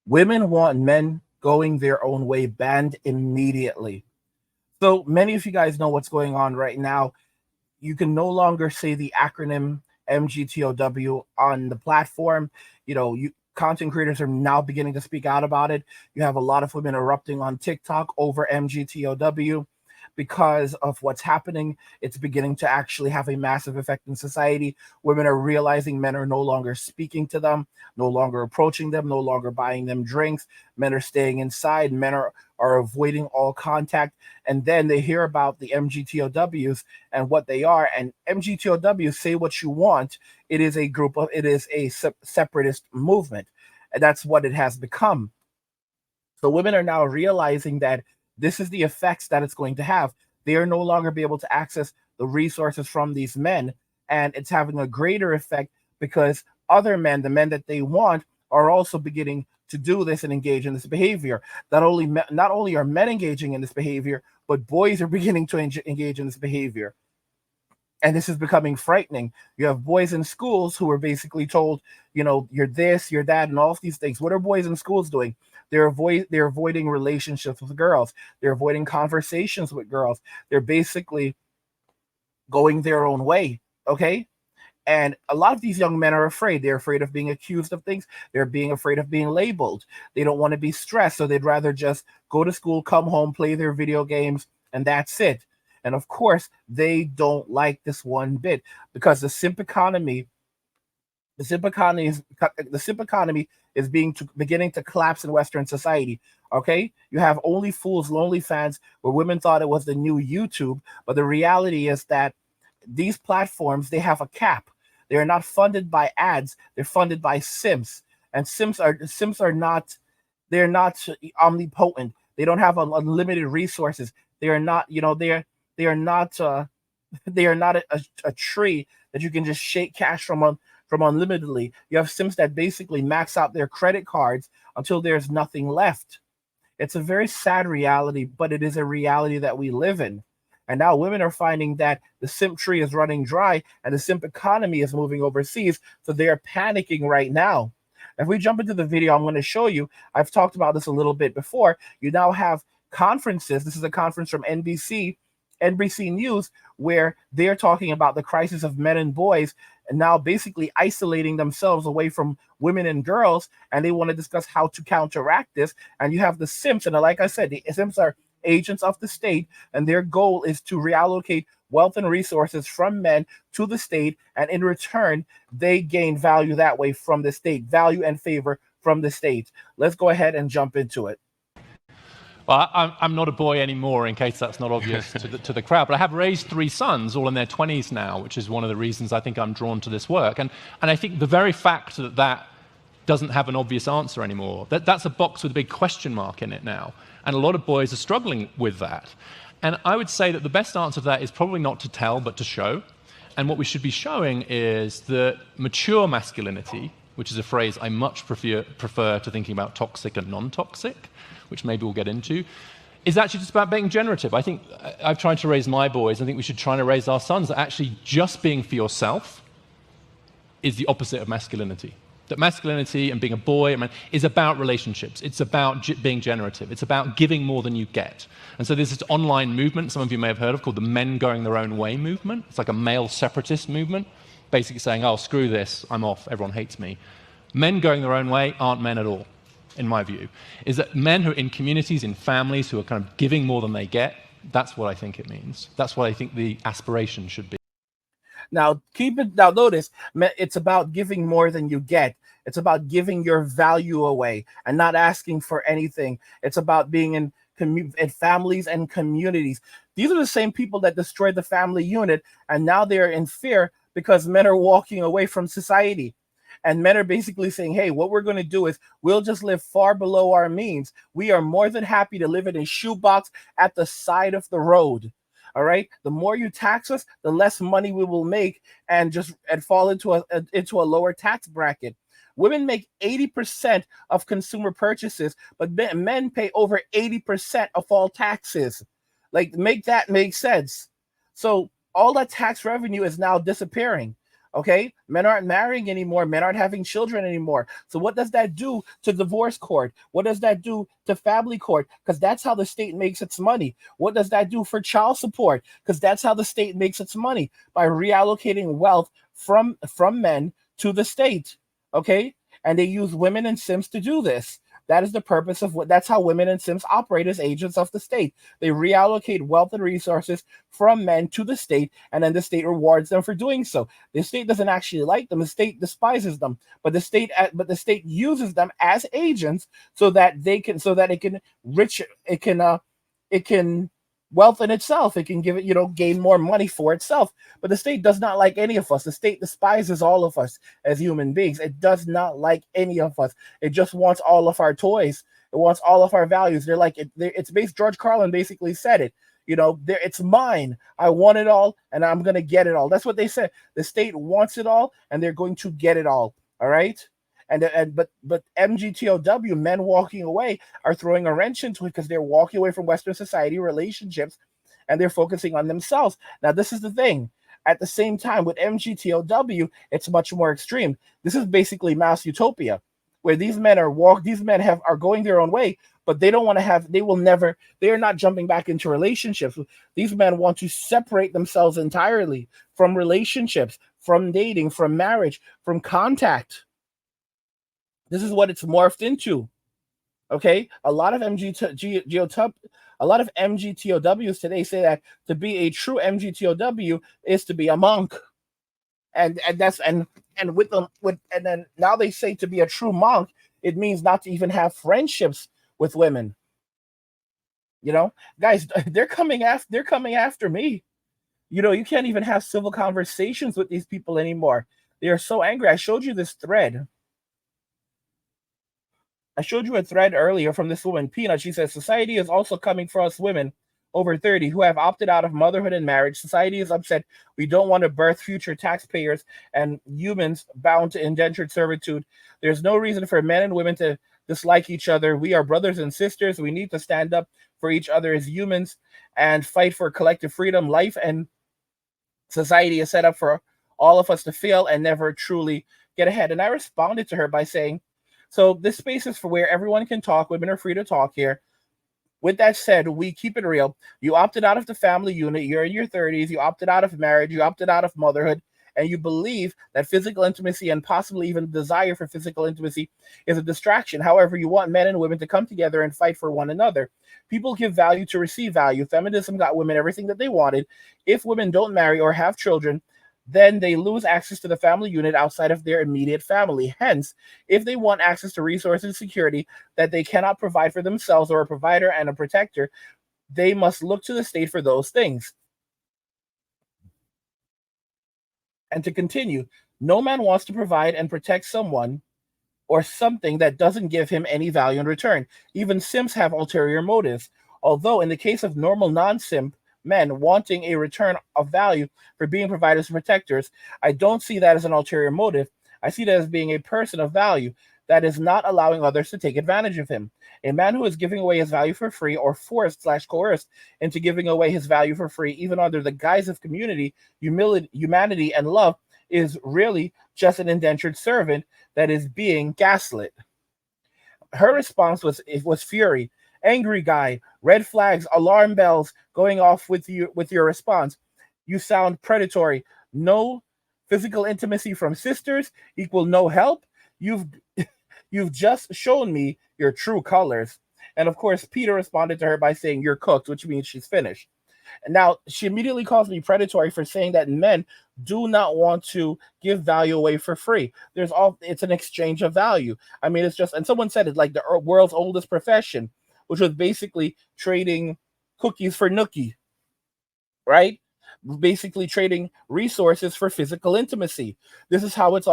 Women want men going their own way banned immediately. So many of you guys know what's going on right now. You can no longer say the acronym MGTOW on the platform. Content creators are now beginning to speak out about it. You have a lot of women erupting on TikTok over MGTOW because of what's happening. It's beginning to actually have a massive effect in society. Women are realizing men are no longer speaking to them, no longer approaching them, no longer buying them drinks. Men are staying inside. Men are avoiding all contact. And then they hear about the MGTOWs and what they are. And MGTOWs, say what you want, it is a separatist movement. And that's what it has become. So women are now realizing that this is the effects that it's going to have. They are no longer be able to access the resources from these men, and it's having a greater effect because other men, the men that they want, are also beginning to do this and engage in this behavior. Not only are men engaging in this behavior, but boys are beginning to engage in this behavior. And this is becoming frightening. You have boys in schools who are basically told, you're this, you're that, and all of these things. What are boys in schools doing? They're avoiding relationships with girls. They're avoiding conversations with girls. They're basically going their own way. Okay. And a lot of these young men are afraid. They're afraid of being accused of things. They're being afraid of being labeled. They don't want to be stressed. So they'd rather just go to school, come home, play their video games, and that's it. And of course, they don't like this one bit because the simp economy is beginning to collapse in Western society. Okay, you have Only Fools, Lonely Fans, where women thought it was the new YouTube, but the reality is that these platforms, they have a cap. They are not funded by ads; they're funded by simps, and simps are not, they're not omnipotent. They don't have unlimited resources. They are not, they are not they are not a tree that you can just shake cash from unlimitedly. You have Sims that basically max out their credit cards until there's nothing left. It's a very sad reality, but it is a reality that we live in. And now women are finding that the simp tree is running dry and the simp economy is moving overseas. So they're panicking right now. If we jump into the video, I'm going to show you. I've talked about this a little bit before. You now have conferences. This is a conference from NBC News, where they're talking about the crisis of men and boys and now basically isolating themselves away from women and girls. And they want to discuss how to counteract this. And you have the simps. And like I said, the simps are agents of the state, and their goal is to reallocate wealth and resources from men to the state. And in return, they gain value that way from the state, value and favor from the state. Let's go ahead and jump into it. Well, I'm not a boy anymore, in case that's not obvious to the crowd, but I have raised 3 sons, all in their 20s now, which is one of the reasons I think I'm drawn to this work. And I think the very fact that doesn't have an obvious answer anymore, that's a box with a big question mark in it now. And a lot of boys are struggling with that. And I would say that the best answer to that is probably not to tell, but to show. And what we should be showing is that mature masculinity, which is a phrase I much prefer to thinking about toxic and non-toxic, which maybe we'll get into, is actually just about being generative. I think I've tried to raise my boys. I think we should try to raise our sons that actually just being for yourself is the opposite of masculinity. That masculinity and being a boy is about relationships. It's about being generative. It's about giving more than you get. And so there's this online movement, some of you may have heard of, called the Men Going Their Own Way movement. It's like a male separatist movement, basically saying, oh, screw this, I'm off, everyone hates me. Men going their own way aren't men at all, in my view. Is that men who are in communities, in families, who are kind of giving more than they get, that's what I think it means. That's what I think the aspiration should be. Now, notice, it's about giving more than you get. It's about giving your value away and not asking for anything. It's about being in families and communities. These are the same people that destroyed the family unit, and now they're in fear because men are walking away from society. And men are basically saying, hey, what we're going to do is we'll just live far below our means. We are more than happy to live in a shoebox at the side of the road. All right. The more you tax us, the less money we will make and fall into a lower tax bracket. Women make 80% of consumer purchases, but men pay over 80% of all taxes. Like, make that make sense. So all that tax revenue is now disappearing. Okay, men aren't marrying anymore, men aren't having children anymore. So what does that do to divorce court? What does that do to family court? Because that's how the state makes its money. What does that do for child support? Because that's how the state makes its money, by reallocating wealth from men to the state. Okay, and they use women and simps to do this. That is the purpose of what. That's how women and simps operate as agents of the state. They reallocate wealth and resources from men to the state, and then the state rewards them for doing so. The state doesn't actually like them. The state despises them, but the state uses them as agents so that it can rich it can wealth in itself. It can give it, gain more money for itself. But the state does not like any of us. The state despises all of us as human beings. It does not like any of us. It just wants all of our toys. It wants all of our values. They're like it's based. George Carlin basically said it. It's mine. I want it all, and I'm gonna get it all. That's what they said. The state wants it all, and they're going to get it all. All right. But MGTOW, men walking away, are throwing a wrench into it, because they're walking away from Western society relationships, and they're focusing on themselves. Now, this is the thing. At the same time, with MGTOW, it's much more extreme. This is basically mass utopia, where these men are going their own way, but they don't want to have. They are not jumping back into relationships. These men want to separate themselves entirely from relationships, from dating, from marriage, from contact. This is what it's morphed into. Okay, a lot of MGTOWs today say that to be a true MGTOW is to be a monk, and then now they say to be a true monk, it means not to even have friendships with women. Guys, they're coming after me. You can't even have civil conversations with these people anymore. They are so angry. I showed you this thread. I showed you a thread earlier from this woman, Peanut. She says, society is also coming for us women over 30 who have opted out of motherhood and marriage. Society is upset. We don't want to birth future taxpayers and humans bound to indentured servitude. There's no reason for men and women to dislike each other. We are brothers and sisters. We need to stand up for each other as humans and fight for collective freedom. Life and society is set up for all of us to fail and never truly get ahead. And I responded to her by saying, so this space is for where everyone can talk. Women are free to talk here. With that said, we keep it real. You opted out of the family unit. You're in your 30s. You opted out of marriage. You opted out of motherhood. And you believe that physical intimacy and possibly even desire for physical intimacy is a distraction. However, you want men and women to come together and fight for one another. People give value to receive value. Feminism got women everything that they wanted. If women don't marry or have children, then they lose access to the family unit outside of their immediate family. Hence, if they want access to resources and security that they cannot provide for themselves, or a provider and a protector, they must look to the state for those things. And to continue, no man wants to provide and protect someone or something that doesn't give him any value in return. Even simps have ulterior motives. Although in the case of normal non-simp men wanting a return of value for being providers and protectors, I don't see that as an ulterior motive. I see that as being a person of value that is not allowing others to take advantage of him. A man who is giving away his value for free, or forced/coerced into giving away his value for free, even under the guise of community, humanity, and love, is really just an indentured servant that is being gaslit. Her response was fury. Angry guy, red flags, alarm bells going off with your response. You sound predatory. No physical intimacy from sisters equal no help. You've just shown me your true colors. And of course, Peter responded to her by saying, you're cooked, which means she's finished. And now she immediately calls me predatory for saying that men do not want to give value away for free. It's an exchange of value. I mean, it's just, and someone said it like the world's oldest profession, which was basically trading cookies for nookie, right? Basically trading resources for physical intimacy. This is how it's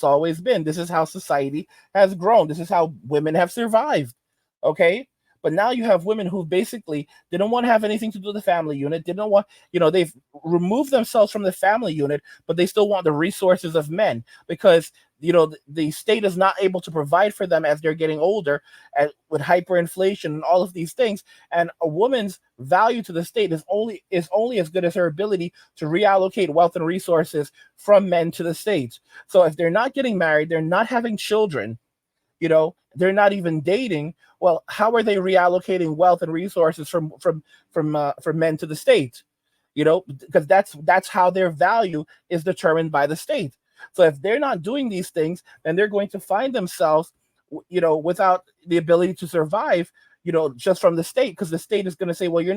always been. This is how society has grown. This is how women have survived. Okay? But now you have women who basically didn't want to have anything to do with the family unit, didn't want, they've removed themselves from the family unit, but they still want the resources of men, because the state is not able to provide for them as they're getting older, and with hyperinflation and all of these things. And a woman's value to the state is only as good as her ability to reallocate wealth and resources from men to the state. So if they're not getting married, they're not having children, they're not even dating, well, how are they reallocating wealth and resources from men to the state? Because that's how their value is determined by the state. So if they're not doing these things, then they're going to find themselves, without the ability to survive, just from the state, because the state is going to say, well, you're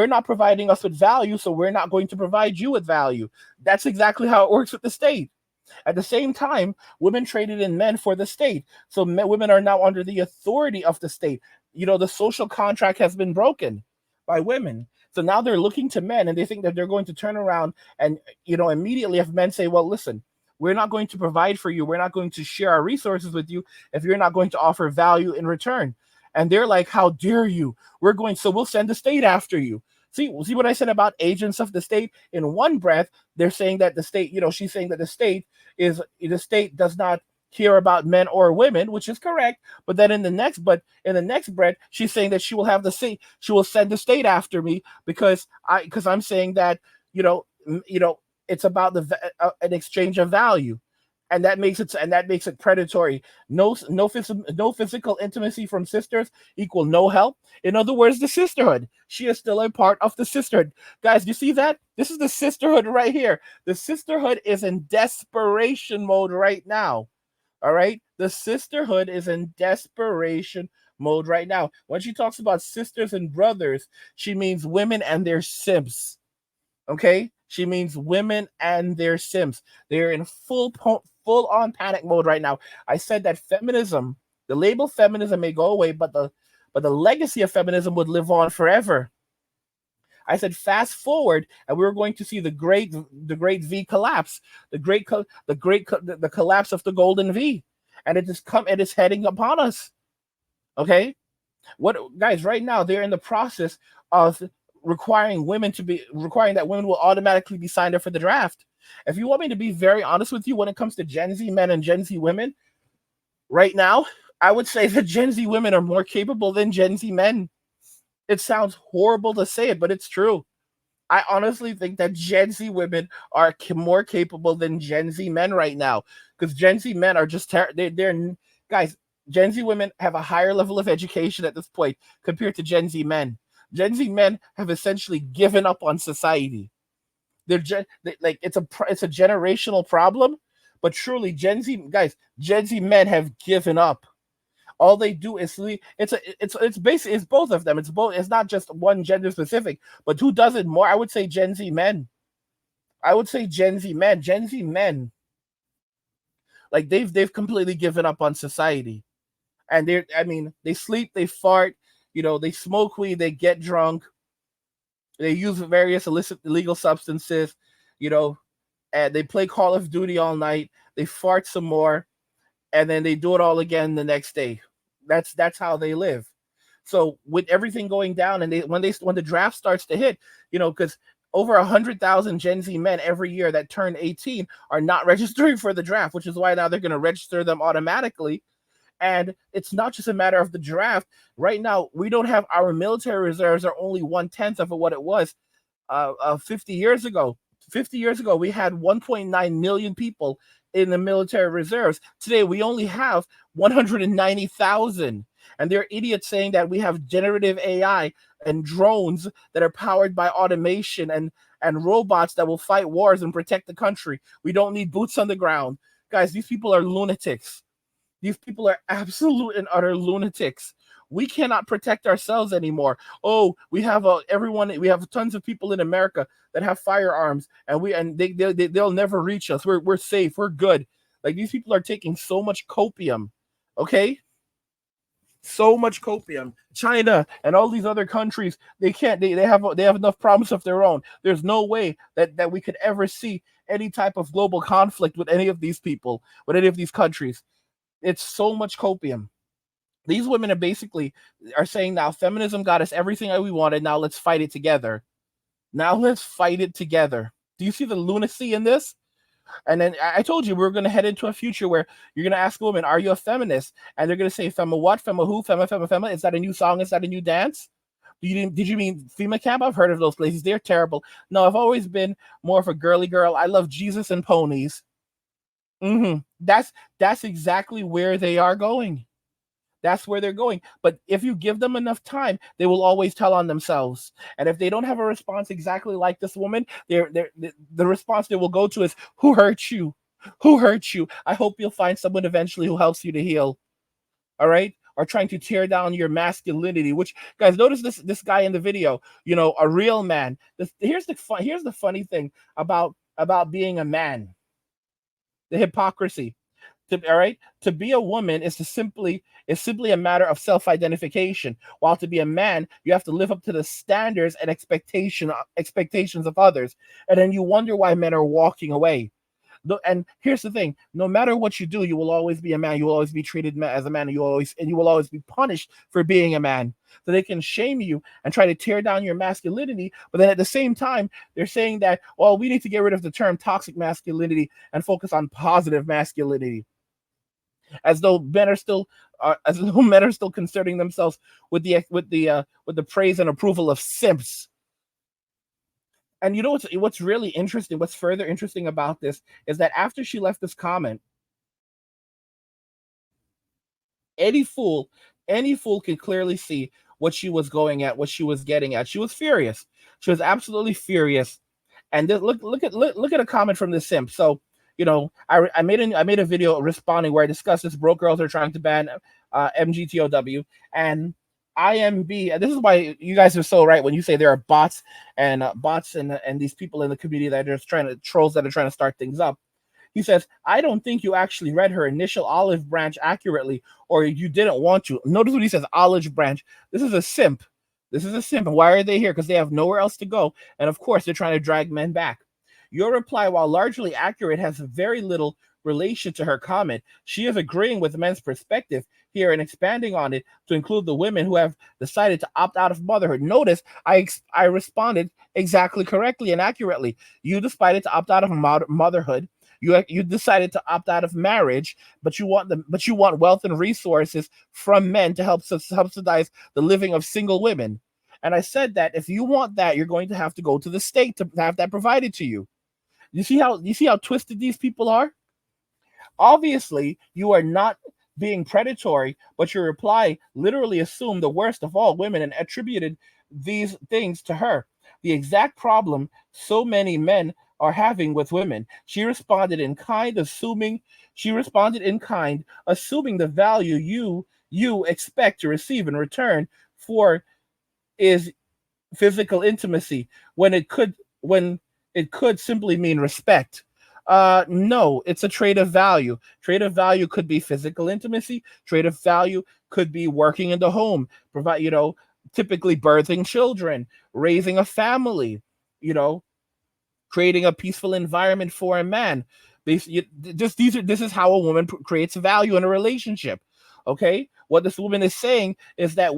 not providing us with value, so we're not going to provide you with value. That's exactly how it works with the state. At the same time, women traded in men for the state. So women are now under the authority of the state. The social contract has been broken by women. So now they're looking to men, and they think that they're going to turn around and, immediately if men say, well, listen, we're not going to provide for you, we're not going to share our resources with you if you're not going to offer value in return. And they're like, how dare you? So we'll send the state after you. See what I said about agents of the state? In one breath, they're saying that the state, she's saying that the state does not care about men or women, which is correct. But then in the next breath, she's saying that she will send the state after me because I'm saying that, it's about an exchange of value. And that makes it predatory. No physical intimacy from sisters equal no help. In other words, the sisterhood. She is still a part of the sisterhood. Guys, you see that? This is the sisterhood right here. The sisterhood is in desperation mode right now. All right? The sisterhood is in desperation mode right now. When she talks about sisters and brothers, she means women and their simps. Okay? She means women and their simps. They're in full-on panic mode right now. I said that feminism, the label feminism may go away, but the legacy of feminism would live on forever. I said fast forward, and we're going to see the great V collapse, the collapse of the golden V, and it is heading upon us. Okay, guys? Right now, they're in the process of requiring that women will automatically be signed up for the draft. If you want me to be very honest with you, when it comes to Gen Z men and Gen Z women, right now, I would say that Gen Z women are more capable than Gen Z men. It sounds horrible to say it, but it's true. I honestly think that Gen Z women are more capable than Gen Z men right now, because Gen Z men are just they're guys. Gen Z women have a higher level of education at this point compared to Gen Z men. Gen Z men have essentially given up on society. It's a generational problem, but truly Gen Z men have given up. All they do is it's basically it's both of them. It's not just one gender specific, but who does it more? I would say Gen Z men. Gen Z men, like they've completely given up on society. And they sleep, they fart, they smoke weed, they get drunk, they use various illegal substances, and they play Call of Duty all night, they fart some more, and then they do it all again the next day. That's how they live. So with everything going down, and when the draft starts to hit, because over 100,000 Gen Z men every year that turn 18 are not registering for the draft, which is why now they're going to register them automatically. And it's not just a matter of the draft. Right now, we don't have our military reserves are only 1/10 of what it was 50 years ago. 50 years ago, we had 1.9 million people in the military reserves. Today, we only have 190,000. And there are idiots saying that we have generative AI and drones that are powered by automation and robots that will fight wars and protect the country. We don't need boots on the ground. Guys, these people are lunatics. These people are absolute and utter lunatics. We cannot protect ourselves anymore. Oh, we have we have tons of people in America that have firearms, and they'll never reach us. We're safe. We're good. Like, these people are taking so much copium. Okay? So much copium. China and all these other countries, they have enough problems of their own. There's no way that we could ever see any type of global conflict with any of these people, with any of these countries. It's so much copium. These women are saying now, feminism got us everything that we wanted. Now let's fight it together. Do you see the lunacy in this? And then I told you we're going to head into a future where you're going to ask a woman, "Are you a feminist?" And they're going to say, "Fema what? Fema who? Fema, fema, fema." Is that a new song? Is that a new dance? Did you mean FEMA camp? I've heard of those places. They're terrible. No, I've always been more of a girly girl. I love Jesus and ponies. That's exactly where they are going. That's where they're going. But if you give them enough time, they will always tell on themselves. And if they don't have a response exactly like this woman, the response they will go to is, "Who hurt you? Who hurt you? I hope you'll find someone eventually who helps you to heal." All right? Or trying to tear down your masculinity. Which, guys, notice this guy in the video. A real man. Here's the funny thing about being a man. The hypocrisy. All right, to be a woman is simply a matter of self-identification, while to be a man you have to live up to the standards and expectations of others, and then you wonder why men are walking away. And here's the thing: no matter what you do, you will always be a man. You will always be treated as a man, and you will always be punished for being a man. So they can shame you and try to tear down your masculinity, but then at the same time they're saying that, well, we need to get rid of the term toxic masculinity and focus on positive masculinity, as though men are still concerning themselves with the praise and approval of simps. And you know what's really interesting? What's further interesting about this is that after she left this comment, any fool can clearly see what she was going at, what she was getting at. She was furious. She was absolutely furious. And look at a comment from this simp. So, I made a video responding where I discussed this. Broke girls are trying to ban MGTOW, and IMB. And this is why you guys are so right when you say there are bots and these people in the community that are just trolls that are trying to start things up. He says, "I don't think you actually read her initial olive branch accurately, or you didn't want to." Notice what he says: olive branch. This is a simp. This is a simp. And why are they here? Because they have nowhere else to go, and of course they're trying to drag men back. Your reply, while largely accurate, has very little relation to her comment. She is agreeing with men's perspective here and expanding on it to include the women who have decided to opt out of motherhood. Notice I responded exactly correctly and accurately. You decided to opt out of motherhood. You decided to opt out of marriage, but you want wealth and resources from men to help subsidize the living of single women. And I said that if you want that, you're going to have to go to the state to have that provided to you. You see how twisted these people are? Obviously, you are not being predatory, but your reply literally assumed the worst of all women and attributed these things to her. The exact problem so many men are having with women. She responded in kind, assuming the value you expect to receive in return for is physical intimacy when it could simply mean respect. No, it's a trade of value. Trade of value could be physical intimacy. Trade of value could be working in the home, typically birthing children, raising a family, creating a peaceful environment for a man. This is how a woman creates value in a relationship. Okay, what this woman is saying is that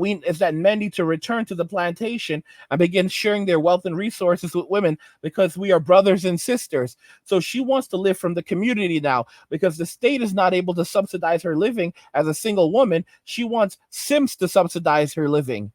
men need to return to the plantation and begin sharing their wealth and resources with women because we are brothers and sisters. So she wants to live from the community now because the state is not able to subsidize her living as a single woman. She wants simps to subsidize her living.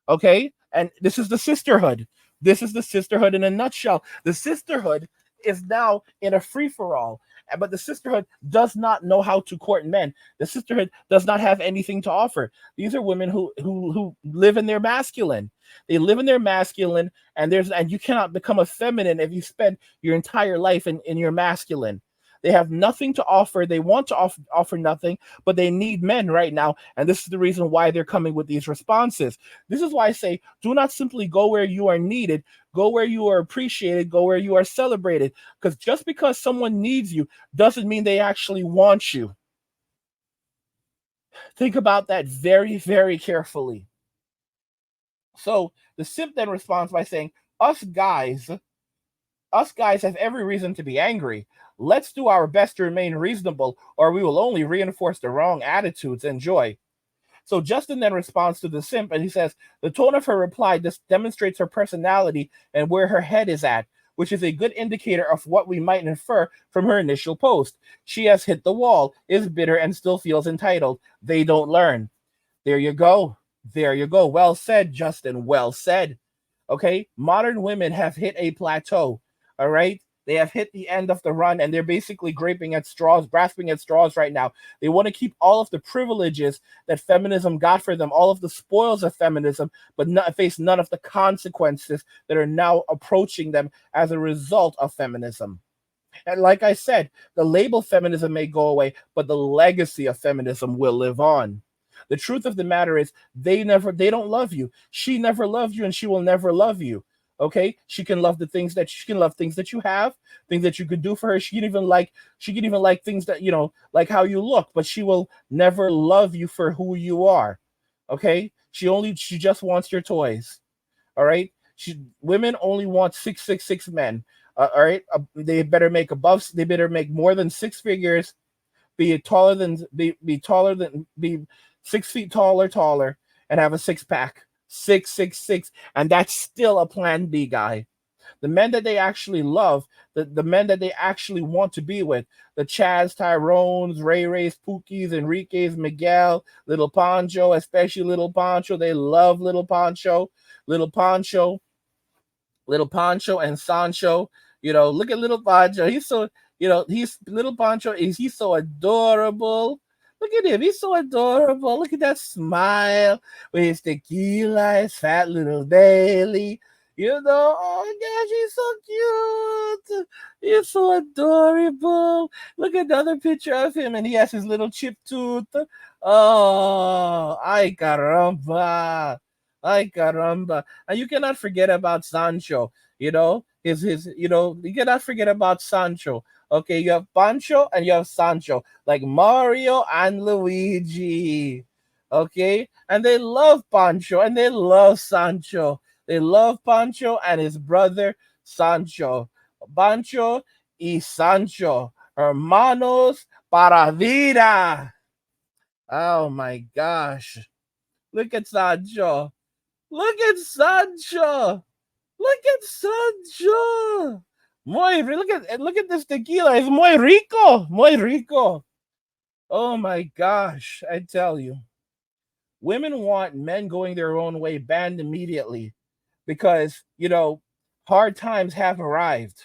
Okay, and this is the sisterhood. This is the sisterhood in a nutshell. The sisterhood is now in a free-for-all, but the sisterhood does not know how to court men. The sisterhood does not have anything to offer. These are women who live in their masculine. They live in their masculine, and you cannot become a feminine if you spend your entire life in your masculine. They have nothing to offer. They want to offer nothing, but they need men right now. And this is the reason why they're coming with these responses. This is why I say, do not simply go where you are needed. Go where you are appreciated. Go where you are celebrated. Because just because someone needs you doesn't mean they actually want you. Think about that very, very carefully. So the simp then responds by saying, us guys have every reason to be angry. Let's do our best to remain reasonable, or we will only reinforce the wrong attitudes. Enjoy. So Justin then responds to the simp, and he says, the tone of her reply just demonstrates her personality and where her head is at. which is a good indicator of what we might infer from her initial post. She has hit the wall, is bitter, and still feels entitled. They don't learn. There you go. There you go. Well said, Justin. Well said. Okay. Modern women have hit a plateau. All right. They have hit the end of the run and they're basically grasping at straws right now. They want to keep all of the privileges that feminism got for them, all of the spoils of feminism, but face none of the consequences that are now approaching them as a result of feminism. And like I said, the label feminism may go away, but the legacy of feminism will live on. The truth of the matter is they don't love you. She never loved you and she will never love you. Okay, she can love things that you have, things that you could do for her. She can even like things that, like how you look, but she will never love you for who you are. Okay, she just wants your toys. All right, women only want 666 men. All right, they better make more than six figures, be 6 feet taller, and have a six pack. 666, and that's still a plan B guy. The men that they actually love, the men that they actually want to be with, the Chaz, Tyrones, Ray-Rays, Pookies, Enriquez, Miguel, Little Pancho, especially Little Pancho. They love Little Pancho and Sancho. Look at Little Pancho. He's so, Little Pancho he's so adorable. Look at him. He's so adorable. Look at that smile with his tequila, his fat little belly. Oh my gosh, he's so cute. He's so adorable. Look at another picture of him, and he has his little chip tooth. Oh, ay caramba. Ay caramba. And you cannot forget about Sancho. You cannot forget about Sancho. Okay, you have Pancho and you have Sancho, like Mario and Luigi. Okay, and they love Pancho and they love Sancho. They love Pancho and his brother Sancho. Pancho y Sancho, hermanos para vida. Oh my gosh. Look at Sancho. Look at Sancho. Look at Sancho. Look at this tequila. It's muy rico. Muy rico. Oh my gosh. I tell you. Women want men going their own way banned immediately because, hard times have arrived.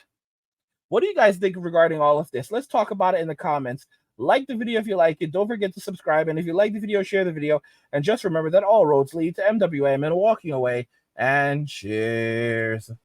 What do you guys think regarding all of this? Let's talk about it in the comments. Like the video if you like it. Don't forget to subscribe. And if you like the video, share the video. And just remember that all roads lead to MWM and walking away. And cheers.